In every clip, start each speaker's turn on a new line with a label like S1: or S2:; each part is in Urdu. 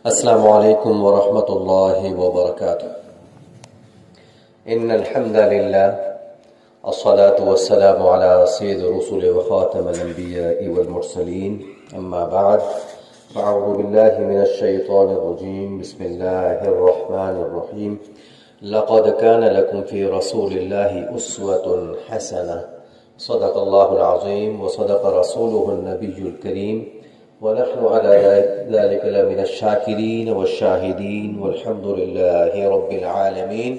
S1: السلام علیکم ورحمۃ اللہ وبرکاتہ۔ ان الحمد للہ الصلاة والسلام على سید الرسل وخاتم الانبیاء والمرسلین، اما بعد فاعوذ باللہ من الشیطان الرجیم، بسم اللہ الرحمن الرحیم۔ لقد كان لكم في رسول الله أسوة حسنة، صدق الله العظيم وصدق رسوله النبي الكريم، ونحن على ذلك لمن الشاكرين والشاهدين، والحمد لله رب العالمين۔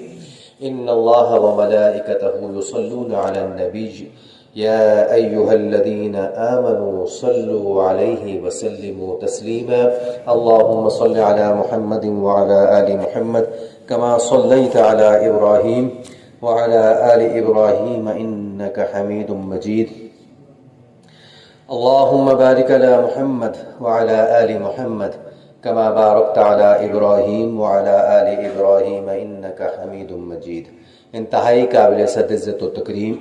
S1: إن الله وملائكته يصلون على النبي، يا أيها الذين آمنوا صلوا عليه وسلموا تسليما، اللهم صل على محمد وعلى آل محمد كما صليت على إبراهيم وعلى آل إبراهيم إنك حميد مجيد، اللهم بارك على محمد وعلى آل محمد كما باركت على إبراهيم وعلى آل إبراهيم إنك حميد مجيد۔ انتہائی قابل صد عزت و تکریم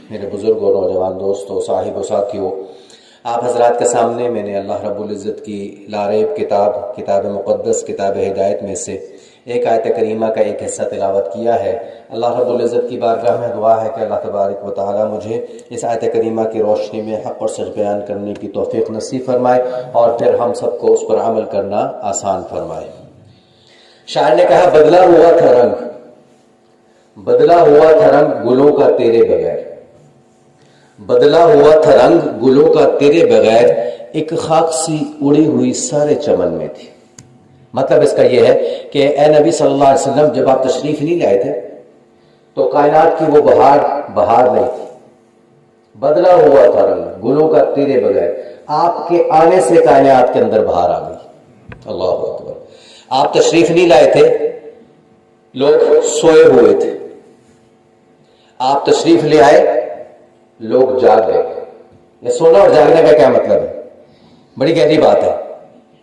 S1: میرے بزرگ اور نوجوان دوستوں، صاحب و ساتھیوں، آپ حضرات کے سامنے میں نے اللہ رب العزت کی لاریب کتاب مقدس، کتاب ہدایت میں سے ایک آیت کریمہ کا ایک حصہ تلاوت کیا ہے۔ اللہ رب العزت کی بارگاہ میں دعا ہے کہ اللہ تبارک و تعالی مجھے اس آیت کریمہ کی روشنی میں حق اور سچ بیان کرنے کی توفیق نصیب فرمائے، اور پھر ہم سب کو اس پر عمل کرنا آسان فرمائے۔ شاعر نے کہا، بدلا ہوا تھا رنگ، بدلا ہوا تھا رنگ گلوں کا تیرے بغیر، بدلا ہوا تھا رنگ گلوں کا تیرے بغیر، ایک خاک سی اڑی ہوئی سارے چمن میں تھی۔ مطلب اس کا یہ ہے کہ اے نبی صلی اللہ علیہ وسلم، جب آپ تشریف نہیں لائے تھے تو کائنات کی وہ بہار نہیں تھی، بدلا ہوا تھا رنگ گلوں کا تیرے بغیر، آپ کے آنے سے کائنات کے اندر بہار آ گئی۔ اللہ اکبر۔ آپ تشریف نہیں لائے تھے، لوگ سوئے ہوئے تھے، آپ تشریف لے آئے، لوگ جاگ گئے۔ یہ سونا اور جاگنے کا کیا مطلب ہے؟ بڑی گہری بات ہے۔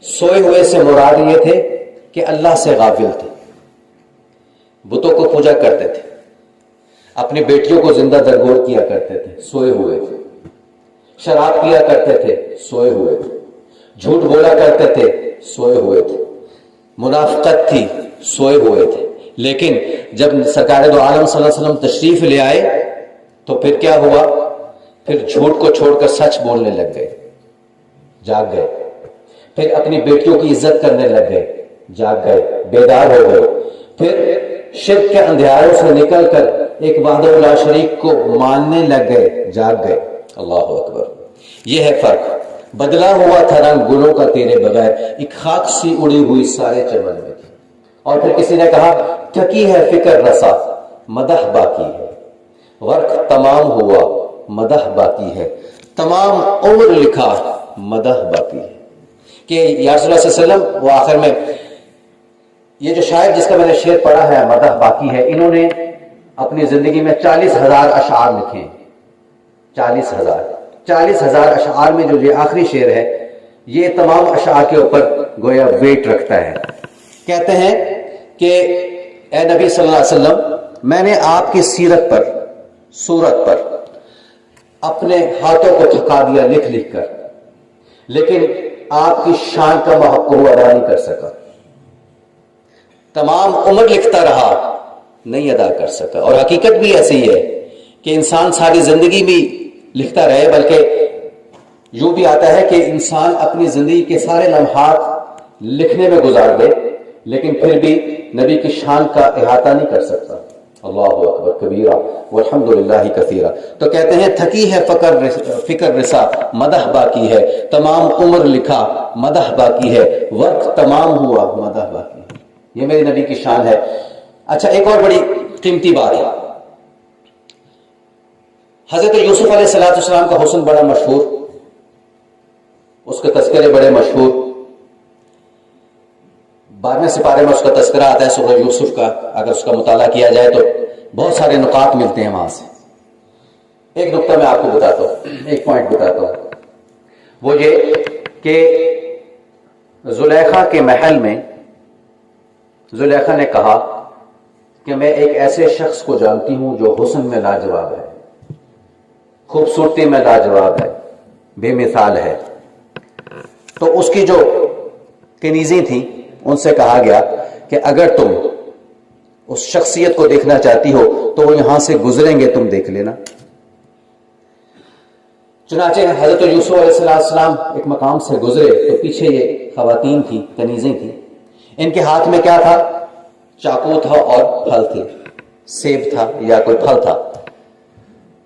S1: سوئے ہوئے سے مراد یہ تھے کہ اللہ سے غافل تھے، بتوں کو پوجا کرتے تھے، اپنی بیٹیوں کو زندہ درگور کیا کرتے تھے، سوئے ہوئے تھے، شراب پیا کرتے تھے، سوئے ہوئے تھے، جھوٹ بولا کرتے تھے، سوئے ہوئے تھے، منافقت تھی، سوئے ہوئے تھے۔ لیکن جب سرکار دو عالم صلی اللہ علیہ وسلم تشریف لے آئے تو پھر کیا ہوا؟ پھر جھوٹ کو چھوڑ کر سچ بولنے لگ گئے، جاگ گئے۔ پھر اپنی بیٹیوں کی عزت کرنے لگ گئے، جاگ گئے، بیدار ہو گئے۔ پھر شرک کے اندھیاروں سے نکل کر ایک وحدہ لا شریک کو ماننے لگ گئے، جاگ گئے۔ اللہ اکبر۔ یہ ہے فرق۔ بدلا ہوا تھا رنگ گلوں کا تیرے بغیر، ایک خاک سی اڑی ہوئی سارے چمن میں تھی۔ اور پھر کسی نے کہا، تھکی ہے فکر رسا مدح باقی ہے، غرق تمام ہوا مدح باقی ہے، تمام عمر لکھا مدح باقی ہے۔ کہ یا رسول اللہ صلی اللہ علیہ وسلم، وہ آخر میں یہ جو شاعر جس کا میں نے شعر پڑھا ہے مدح باقی ہے، انہوں نے اپنی زندگی میں 40,000 اشعار لکھے ہیں۔ 40,000 اشعار میں جو یہ آخری شعر ہے، یہ تمام اشعار کے اوپر گویا ویٹ رکھتا ہے۔ کہتے ہیں کہ اے نبی صلی اللہ علیہ وسلم، میں نے آپ کی سیرت پر، صورت پر اپنے ہاتھوں کو تھکا دیا لکھ کر، لیکن آپ کی شان کا محق ادا نہیں کر سکا، تمام عمر لکھتا رہا، نہیں ادا کر سکا۔ اور حقیقت بھی ایسی ہے کہ انسان ساری زندگی بھی لکھتا رہے، بلکہ یوں بھی آتا ہے کہ انسان اپنی زندگی کے سارے لمحات لکھنے میں گزار دے، لیکن پھر بھی نبی کی شان کا احاطہ نہیں کر سکتا۔ اللہ اکبر کبیرہ والحمد للہ کثیرہ۔ تو کہتے ہیں، تھکی ہے فکر رسا مدح باقی ہے، تمام عمر لکھا مدح باقی ہے، وقت تمام ہوا مدح باقی ہے۔ یہ میرے نبی کی شان ہے۔ اچھا، ایک اور بڑی قیمتی بات ہے، حضرت یوسف علیہ السلام کا حسن بڑا مشہور، اس کے تذکرے بڑے مشہور۔ 12ویں سپارے میں اس کا تذکرہ آتا ہے سورہ یوسف کا، اگر اس کا مطالعہ کیا جائے تو بہت سارے نکات ملتے ہیں وہاں سے۔ ایک نقطہ میں آپ کو بتاتا ہوں، ایک پوائنٹ بتاتا ہوں، وہ یہ کہ زلیخا کے محل میں زلیخا نے کہا کہ میں ایک ایسے شخص کو جانتی ہوں جو حسن میں لاجواب ہے، خوبصورتی میں لاجواب ہے، بے مثال ہے۔ تو اس کی جو کنیزیں تھیں ان سے کہا گیا کہ اگر تم اس شخصیت کو دیکھنا چاہتی ہو تو وہ یہاں سے گزریں گے، تم دیکھ لینا۔ چنانچہ حضرت یوسف علیہ السلام ایک مقام سے گزرے تو پیچھے یہ خواتین تھیں، کنیزیں تھیں، ان کے ہاتھ میں کیا تھا؟ چاقو تھا اور پھل تھے، سیب تھا یا کوئی پھل تھا۔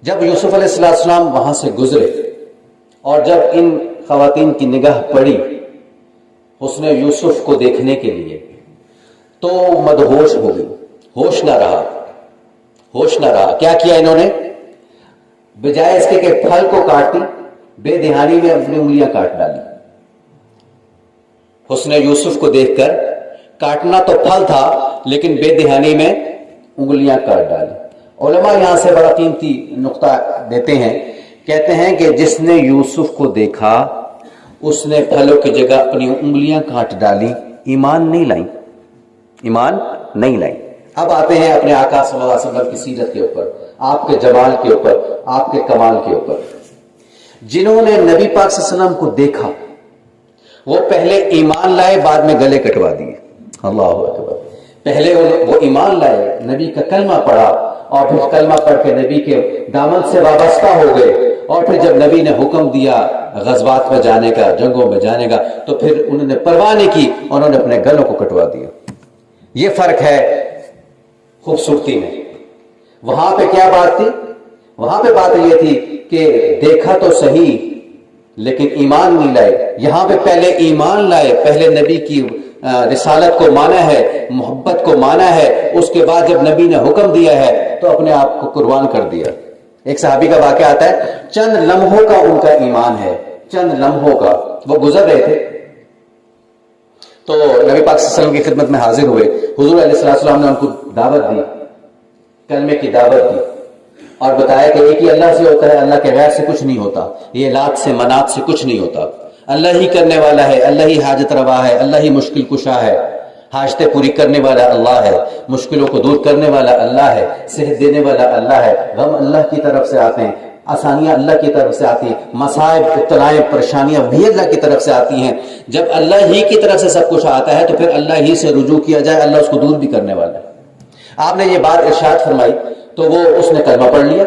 S1: جب یوسف علیہ السلام وہاں سے گزرے اور جب ان خواتین کی نگاہ پڑی حسن یوسف کو دیکھنے کے لیے تو مدہوش ہو گئی، ہوش نہ رہا۔ کیا کیا انہوں نے؟ بجائے اس کے کہ پھل کو کاٹی، بے دہانی میں اپنی انگلیاں کاٹ ڈالی۔ حسن یوسف کو دیکھ کر کاٹنا تو پھل تھا لیکن بے دہانی میں انگلیاں کاٹ ڈالی۔ علماء یہاں سے بڑا قیمتی نقطہ دیتے ہیں، کہتے ہیں کہ جس نے یوسف کو دیکھا اس نے پھلوں کی جگہ اپنی انگلیاں کاٹ ڈالی، ایمان نہیں لائیں۔ اب آتے ہیں اپنے آقا صلی اللہ علیہ وسلم کی سیرت کے اوپر، آپ کے جمال کے اوپر، آپ کے کمال کے اوپر۔ جنہوں نے نبی پاک صلی اللہ علیہ وسلم کو دیکھا وہ پہلے ایمان لائے، بعد میں گلے کٹوا دیے۔ اللہ اکبر۔ پہلے وہ ایمان لائے، نبی کا کلمہ پڑھا اور پھر کلمہ پڑھ کے نبی کے دامن سے وابستہ ہو گئے، اور پھر جب نبی نے حکم دیا غزوات میں جانے کا، جنگوں میں جانے کا، تو پھر انہوں نے پرواہ نہیں کی، انہوں نے اپنے گلوں کو کٹوا دیا۔ یہ فرق ہے خوبصورتی میں۔ وہاں پہ کیا بات تھی؟ وہاں پہ بات یہ تھی کہ دیکھا تو صحیح لیکن ایمان نہیں لائے۔ یہاں پہ پہلے ایمان لائے، پہلے نبی کی رسالت کو مانا ہے، محبت کو مانا ہے، اس کے بعد جب نبی نے حکم دیا ہے تو اپنے آپ کو قربان کر دیا۔ ایک صحابی کا واقعہ آتا ہے، چند لمحوں کا ان کا ایمان ہے، چند لمحوں کا۔ وہ گزر رہے تھے تو نبی پاک صلی اللہ علیہ وسلم کی خدمت میں حاضر ہوئے، حضور علیہ السلام نے ان کو دعوت دی، کلمے کی دعوت دی، اور بتایا کہ ایک ہی اللہ سے ہوتا ہے، اللہ کے غیر سے کچھ نہیں ہوتا، یہ لات سے منات سے کچھ نہیں ہوتا، اللہ ہی کرنے والا ہے، اللہ ہی حاجت روا ہے، اللہ ہی مشکل کشا ہے، حاجتیں پوری کرنے والا اللہ ہے، مشکلوں کو دور کرنے والا اللہ ہے، صحت دینے والا اللہ ہے، غم اللہ کی طرف سے آتے ہیں، آسانیاں اللہ کی طرف سے آتی ہیں، مصائب ابتلائیں پریشانیاں بھی اللہ کی طرف سے آتی ہیں۔ جب اللہ ہی کی طرف سے سب کچھ آتا ہے تو پھر اللہ ہی سے رجوع کیا جائے، اللہ اس کو دور بھی کرنے والا ہے۔ آپ نے یہ بات ارشاد فرمائی تو اس نے کلمہ پڑھ لیا۔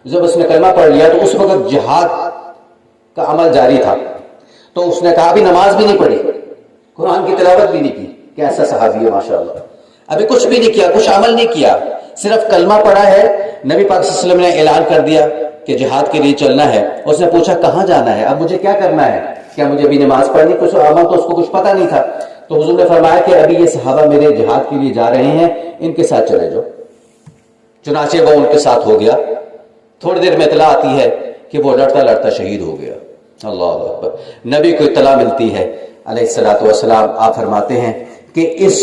S1: جب اس نے کلمہ پڑھ لیا تو اس وقت جہاد کا عمل جاری تھا، تو اس نے کہا ابھی نماز بھی نہیں پڑھی، قرآن کی تلاوت بھی نہیں کی۔ کیسا صحابی ہے ماشاءاللہ، ابھی کچھ بھی نہیں کیا، کچھ عمل نہیں کیا، صرف کلمہ پڑھا ہے۔ نبی پاک صلی اللہ علیہ وسلم نے اعلان کر دیا کہ جہاد کے لیے چلنا ہے۔ اس نے پوچھا کہاں جانا ہے، اب مجھے کیا کرنا ہے، کیا مجھے ابھی نماز پڑھنی؟ کچھ عمل تو اس کو کچھ پتہ نہیں تھا۔ تو حضور نے فرمایا کہ ابھی یہ صحابہ میرے جہاد کے لیے جا رہے ہیں، ان کے ساتھ چلے جاؤ۔ چنانچہ وہ ان کے ساتھ ہو گیا۔ تھوڑی دیر میں اطلاع آتی ہے کہ وہ لڑتا لڑتا شہید ہو گیا۔ اللہ اکبر۔ نبی کو اطلاع ملتی ہے علیہ الصلوۃ والسلام، آپ فرماتے ہیں کہ اس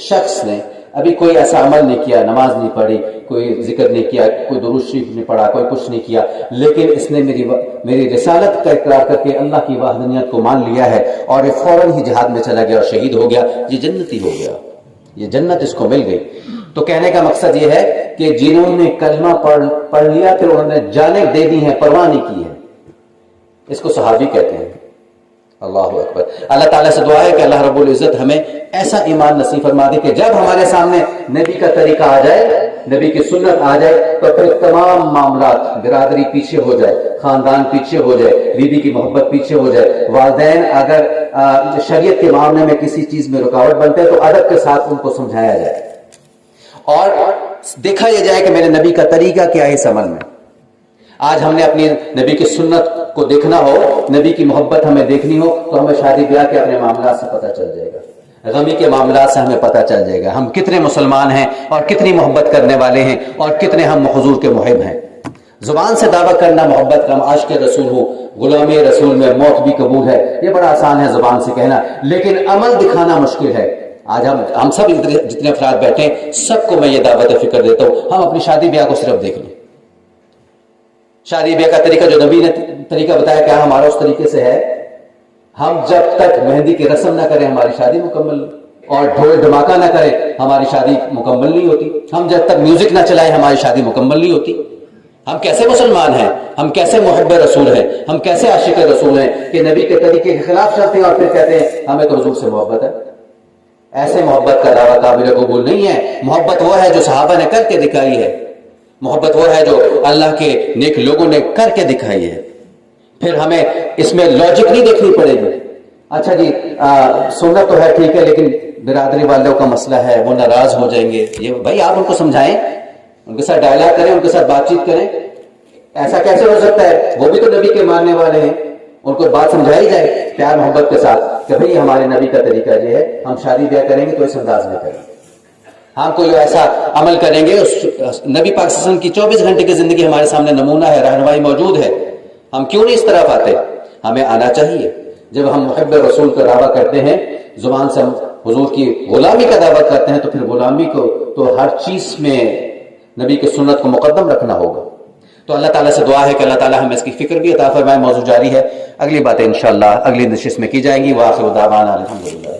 S1: شخص نے ابھی کوئی ایسا عمل نہیں کیا، نماز نہیں پڑھی، کوئی ذکر نہیں کیا، کوئی درود شریف نہیں پڑھا، کوئی کچھ نہیں کیا، لیکن اس نے میری رسالت کا اقرار کر کے اللہ کی وحدانیت کو مان لیا ہے اور یہ فوراً ہی جہاد میں چلا گیا اور شہید ہو گیا۔ یہ جنتی ہو گیا، یہ جنت اس کو مل گئی۔ تو کہنے کا مقصد یہ ہے کہ جنہوں نے کلمہ پڑھ لیا پھر انہوں نے جانیں دے دی ہیں، پرواہ نہیں کی ہے، اس کو صحابی کہتے ہیں۔ اللہ اکبر۔ اللہ تعالیٰ سے دعا ہے کہ اللہ رب العزت ہمیں ایسا ایمان نصیب فرما دے کہ جب ہمارے سامنے نبی کا طریقہ آ جائے، نبی کی سنت آ جائے تو پھر تمام معاملات، برادری پیچھے ہو جائے، خاندان پیچھے ہو جائے، بیوی کی محبت پیچھے ہو جائے، والدین اگر شریعت کے معاملے میں کسی چیز میں رکاوٹ بنتے ہیں تو ادب کے ساتھ ان کو سمجھایا جائے اور دیکھا یہ جائے کہ میرے نبی کا طریقہ کیا ہے اس عمل میں۔ آج ہم نے اپنی نبی کی سنت کو دیکھنا ہو، نبی کی محبت ہمیں دیکھنی ہو تو ہمیں شادی بیاہ کے اپنے معاملات سے پتہ چل جائے گا، غمی کے معاملات سے ہمیں پتہ چل جائے گا ہم کتنے مسلمان ہیں اور کتنی محبت کرنے والے ہیں اور کتنے ہم حضور کے محب ہیں۔ زبان سے دعویٰ کرنا محبت کا، ہم عاشق رسول ہوں، غلامی رسول میں موت بھی قبول ہے، یہ بڑا آسان ہے زبان سے کہنا، لیکن عمل دکھانا مشکل ہے۔ آج ہم سب جتنے افراد بیٹھے ہیں سب کو میں یہ دعوت فکر دیتا ہوں، ہم اپنی شادی بیاہ کو صرف دیکھ لیں۔ شادی بیاہ کا طریقہ جو نبی نے طریقہ بتایا کیا ہمارا اس طریقے سے ہے؟ ہم جب تک مہندی کی رسم نہ کریں ہماری شادی مکمل نہیں، اور ڈھول دھماکہ نہ کریں ہماری شادی مکمل نہیں ہوتی، ہم جب تک میوزک نہ چلائیں ہماری شادی مکمل نہیں ہوتی۔ ہم کیسے مسلمان ہیں، ہم کیسے محب رسول ہیں، ہم کیسے عاشق رسول ہیں کہ نبی کے طریقے کے خلاف چلتے ہیں اور پھر کہتے ہیں ہمیں تو حضور سے محبت ہے۔ ایسے محبت کا دعویٰ قابل قبول نہیں ہے. محبت وہ ہے جو صحابہ نے کر کے دکھائی ہے. محبت وہ ہے جو اللہ کے نیک لوگوں نے کر کے دکھائی ہے. پھر ہمیں اس میں لاجک نہیں دیکھنی پڑے گی. اچھا جی سننا تو ہے ٹھیک ہے، لیکن برادری والوں کا مسئلہ ہے، وہ ناراض ہو جائیں گے. یہ بھائی آپ ان کو سمجھائیں، ان کے ساتھ ڈائلاگ کریں، ان کے ساتھ بات چیت کریں. ایسا کیسے ہو سکتا ہے؟ وہ بھی تو نبی کے ماننے والے ہیں. ان کو بات سمجھائی جائے پیار محبت کے ساتھ کہ بھئی ہمارے نبی کا طریقہ یہ ہے، ہم شادی بیاہ کریں گے تو اس انداز میں کریں گے. ہم کوئی ایسا عمل کریں گے، اس نبی پاک صلی اللہ علیہ وسلم کی 24 گھنٹے کی زندگی ہمارے سامنے نمونہ ہے، رہنمائی موجود ہے. ہم کیوں نہیں اس طرف آتے؟ ہمیں آنا چاہیے. جب ہم محب رسول کا دعویٰ کرتے ہیں، زبان سے ہم حضور کی غلامی کا دعویٰ کرتے ہیں، تو پھر غلامی کو تو ہر چیز میں نبی کی سنت کو مقدم رکھنا ہوگا. تو اللہ تعالیٰ سے دعا ہے کہ اللہ تعالیٰ ہمیں اس کی فکر بھی عطا فرمائے. موضوع جاری ہے، اگلی باتیں انشاءاللہ اگلی نشست میں کی جائیں گی. وآخر دعوانا الحمدللہ.